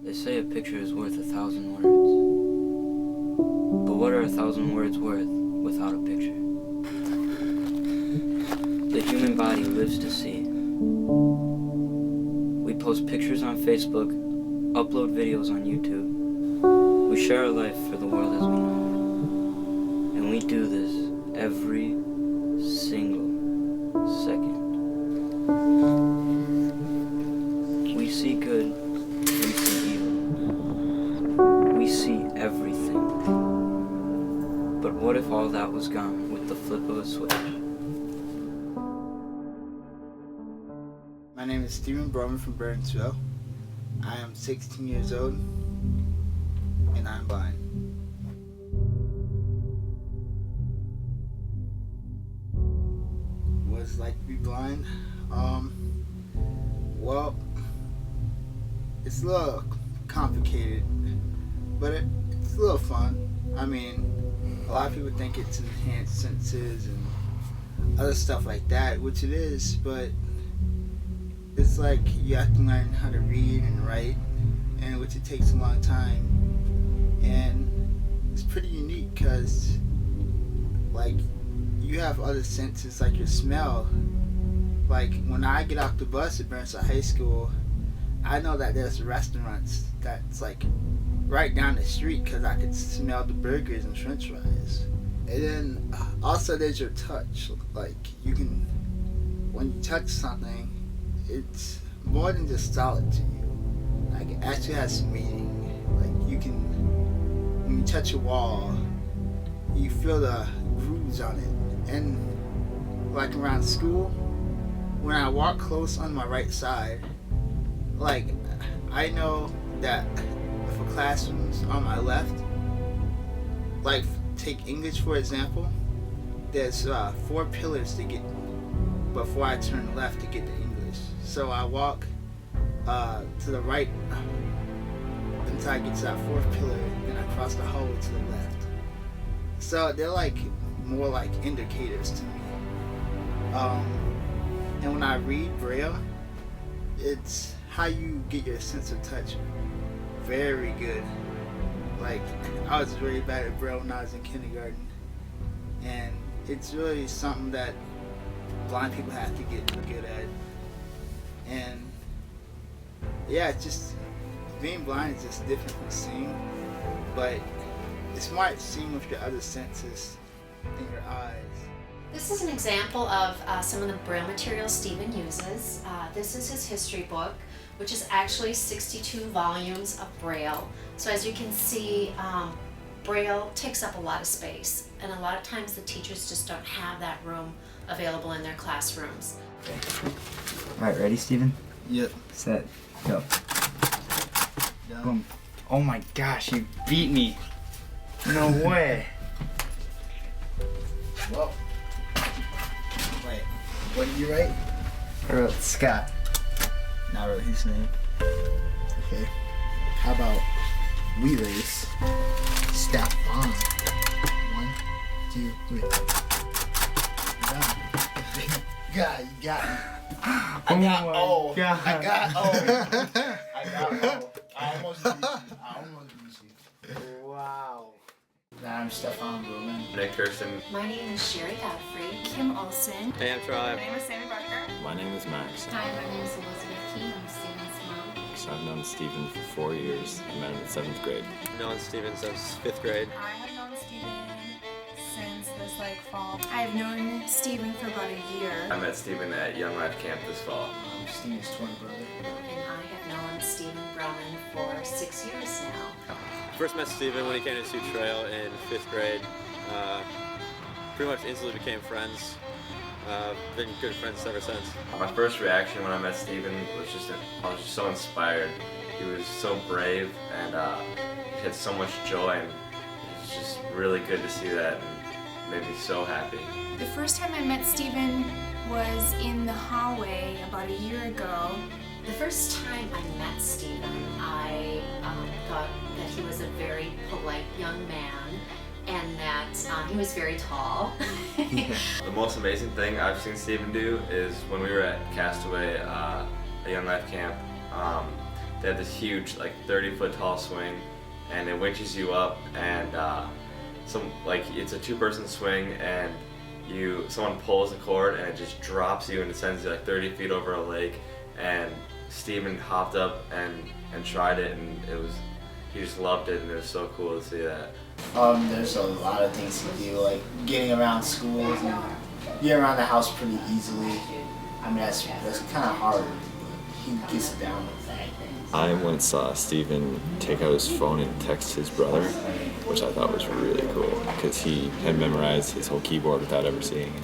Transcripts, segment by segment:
They say a picture is worth 1,000 words. But what are 1,000 words worth without a picture? The human body lives to see. We post pictures on Facebook, upload videos on YouTube. We share our life for the world as we know. And we do this every single second. We see good, we see evil. We see everything. But what if all that was gone with the flip of a switch? My name is Stephen Browman from Burnsville. I am 16 years old and I'm blind. What it's like to be blind? Well, it's a little complicated, but it's a little fun. I mean, a lot of people think it's enhanced senses and other stuff like that, which it is, but it's like you have to learn how to read and write, and which it takes a long time. And it's pretty unique because, like, you have other senses, like your smell. Like, when I get off the bus at Burnsville High School, I know that there's restaurants that's, like, right down the street because I could smell the burgers and french fries. And then, also, there's your touch. Like, you can, when you touch something, it's more than just solid to you. Like, it actually has meaning. Like, you can, when you touch a wall, you feel the grooves on it. And, like, around school, when I walk close on my right side, like, I know that for classrooms on my left, like, take English for example, there's 4 pillars to get before I turn left to get to English. So I walk to the right until I get to that 4th pillar, then I cross the hallway to the left. So they're like more like indicators to me. And when I read Braille, it's how you get your sense of touch very good. Like, I was really bad at Braille when I was in kindergarten, and it's really something that blind people have to get good at. And yeah, it's just, being blind is just different from seeing, but it's more like seeing with your other senses in your eyes. This is an example of some of the Braille material Stephen uses. This is his history book, which is actually 62 volumes of Braille. So as you can see, Braille takes up a lot of space, and a lot of times the teachers just don't have that room available in their classrooms. Okay. Alright, ready, Stephen? Yep. Set, go. Done. Boom. Oh my gosh, you beat me. No way. Well, wait, what did you write? I wrote Scott. Now I wrote his name. Okay. How about we race? Step on. 1, 2, 3. Done. God, you got me. I got O. I got O. I almost beat you. Wow. I'm Stefan Bruman. Nick Kirsten. My name is Sherry Godfrey. Kim Olson. Hey, I'm Troy. My name is Sammy Barker. My name is Max. Hi, my name is Elizabeth Key. I'm Stephen's mom. So I've known Stephen for 4 years. I met him in 7th grade. I've known Steven since 5th grade. I have known Stephen since this fall. I've known Stephen for about a year. I met Steven at Young Life Camp this fall. I'm Steve's twin brother. And I have known Stephen Browman for 6 years now. First met Steven when he came to Sioux Trail in 5th grade. Pretty much instantly became friends. Been good friends ever since. My first reaction when I met Steven was I was just so inspired. He was so brave and he had so much joy, and it was just really good to see that and made me so happy. The first time I met Stephen was in the hallway about a year ago. The first time I met Stephen, I thought that he was a very polite young man, and that he was very tall. The most amazing thing I've seen Steven do is when we were at Castaway, a Young Life camp, they have this huge, like 30-foot tall swing, and it winches you up, and it's a 2-person swing, and someone pulls the cord, and it just drops you, and it sends you like 30 feet over a lake. And Steven hopped up and tried it, and he just loved it, and it was so cool to see that. There's a lot of things to do, like getting around schools and get around the house pretty easily. I mean, that's kind of hard, but he gets it down with that. I once saw Steven take out his phone and text his brother, which I thought was really cool, because he had memorized his whole keyboard without ever seeing it.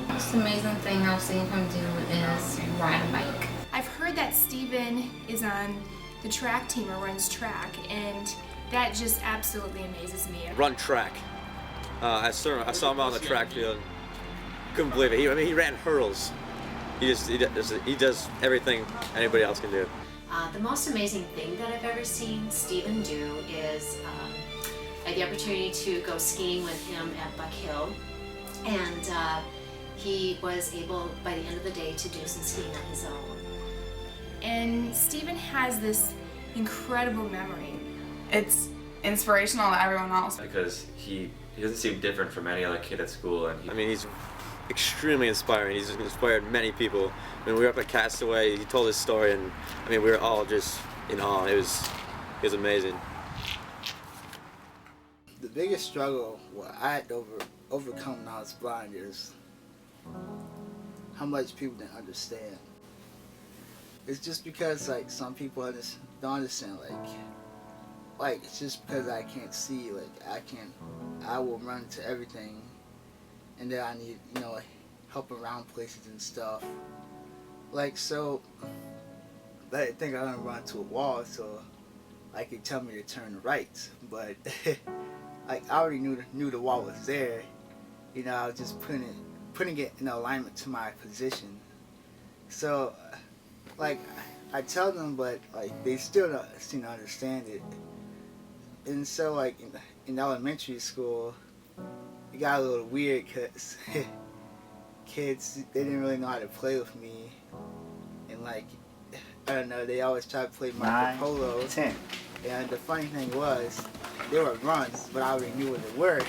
The most amazing thing I've seen him do is ride a bike. I've heard that Steven is on the track team or runs track, and that just absolutely amazes me. Run track. I saw him on the track field. Couldn't believe it. He ran hurdles. He does everything anybody else can do. The most amazing thing that I've ever seen Steven do is I had the opportunity to go skiing with him at Buck Hill, and he was able, by the end of the day, to do some skiing on his own. And Steven has this incredible memory. It's inspirational to everyone else. Because he doesn't seem different from any other kid at school, and he's extremely inspiring. He's inspired many people. When we were up at Castaway, he told his story, and we were all just in awe. It was amazing. The biggest struggle I had to overcome when I was blind is how much people didn't understand. It's just because like some people don't understand, like it's just because I can't see, I will run to everything, and then I need help around places and stuff. So I think I'm gonna run to a wall so I could tell me to turn right, but I already knew the wall was there. I was just putting it in alignment to my position. So I tell them, but they still don't seem to understand it. And so in elementary school, it got a little weird because kids, they didn't really know how to play with me, and I don't know, they always try to play Marco Polo. 10. And the funny thing was, they were runs, but I already knew what they were.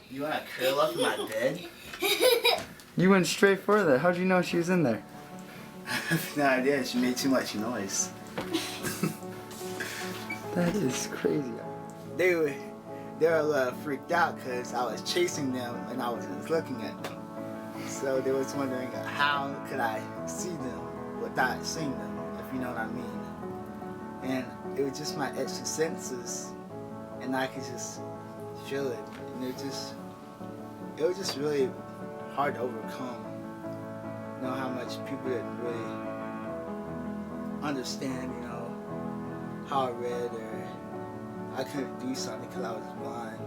You wanna curl up in my bed? You went straight for that. How'd you know she was in there? No idea, she made too much noise. That is crazy. They were a little freaked out because I was chasing them and I was just looking at them. So they was wondering how could I see them without seeing them, if you know what I mean. And it was just my extra senses, and I could just feel it. And it was just really hard to overcome. How much people didn't really understand, how I read, or I couldn't do something because I was blind.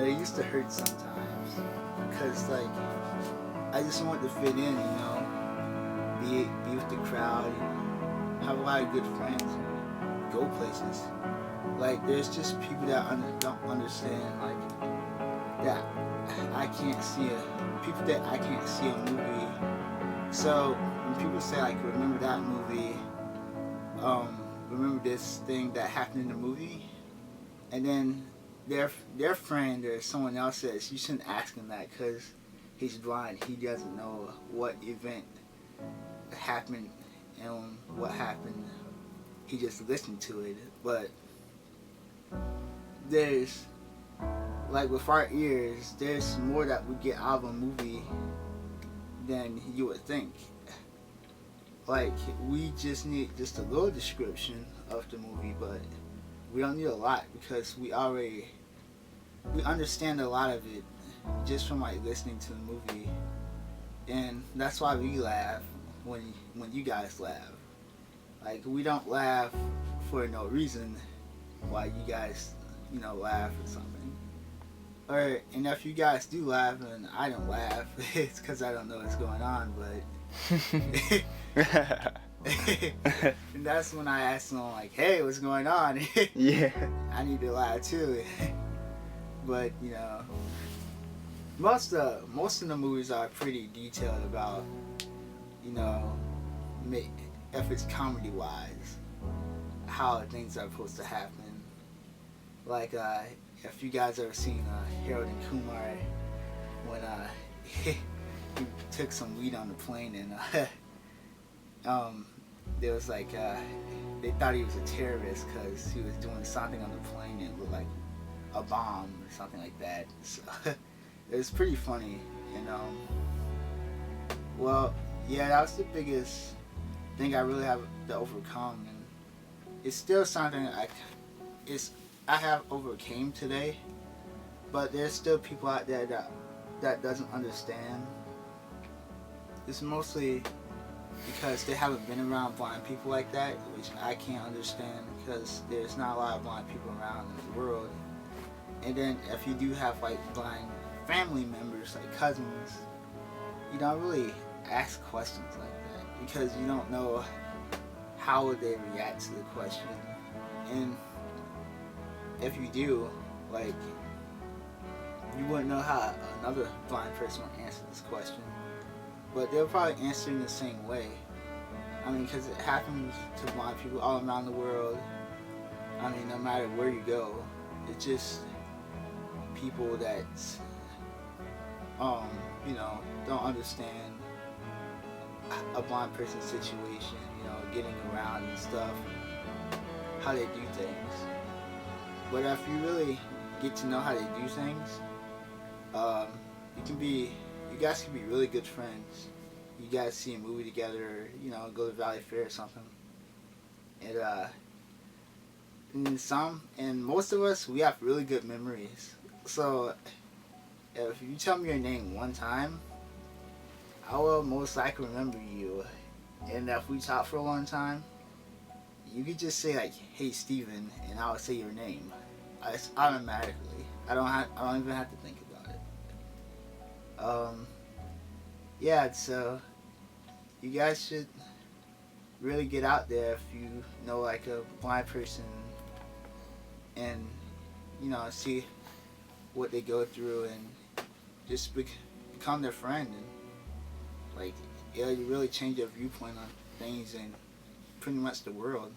It used to hurt sometimes because I just wanted to fit in, be with the crowd, have a lot of good friends, and go places. There's just people that don't understand, that I can't see people that I can't see a movie. So when people say remember that movie, remember this thing that happened in the movie, and then their friend or someone else says you shouldn't ask him that because he's blind. He doesn't know what event happened and what happened. He just listened to it. But there's with our ears, there's more that we get out of a movie than you would think. We just need just a little description of the movie, but we don't need a lot because we understand a lot of it just from listening to the movie, and that's why we laugh when you guys laugh. We don't laugh for no reason why you guys laugh or something. And if you guys do laugh and I don't laugh, it's because I don't know what's going on, but and that's when I ask them hey, what's going on? Yeah. I need to laugh too. But most of the movies are pretty detailed about you know, if it's comedy wise, how things are supposed to happen. Like if you guys ever seen Harold and Kumar when he took some weed on the plane and there was like they thought he was a terrorist because he was doing something on the plane and it looked like a bomb or something like that. So it was pretty funny, and well, yeah, that was the biggest thing I really have to overcome, and it's still something I have overcame today, but there's still people out there that doesn't understand. It's mostly because they haven't been around blind people like that, which I can't understand because there's not a lot of blind people around in the world. And then if you do have like blind family members, like cousins, you don't really ask questions like that because you don't know how would they react to the question. And if you do, like, you wouldn't know how another blind person would answer this question, but they'll probably answer in the same way. I mean, because it happens to blind people all around the world. I mean, no matter where you go, it's just people that, you know, don't understand a blind person's situation, you know, getting around and stuff, how they do things. But if you really get to know how they do things, you guys can be really good friends. You guys see a movie together, or, you know, go to Valley Fair or something. And most of us, we have really good memories. So if you tell me your name one time, I will most likely remember you. And if we talk for a long time, you could just say like, "Hey Steven," and I'll say your name. It's automatically. I don't even have to think about it. Yeah, so you guys should really get out there if you know like a blind person, and you know, see what they go through and just become their friend, and like, yeah, you really change your viewpoint on things and pretty much the world.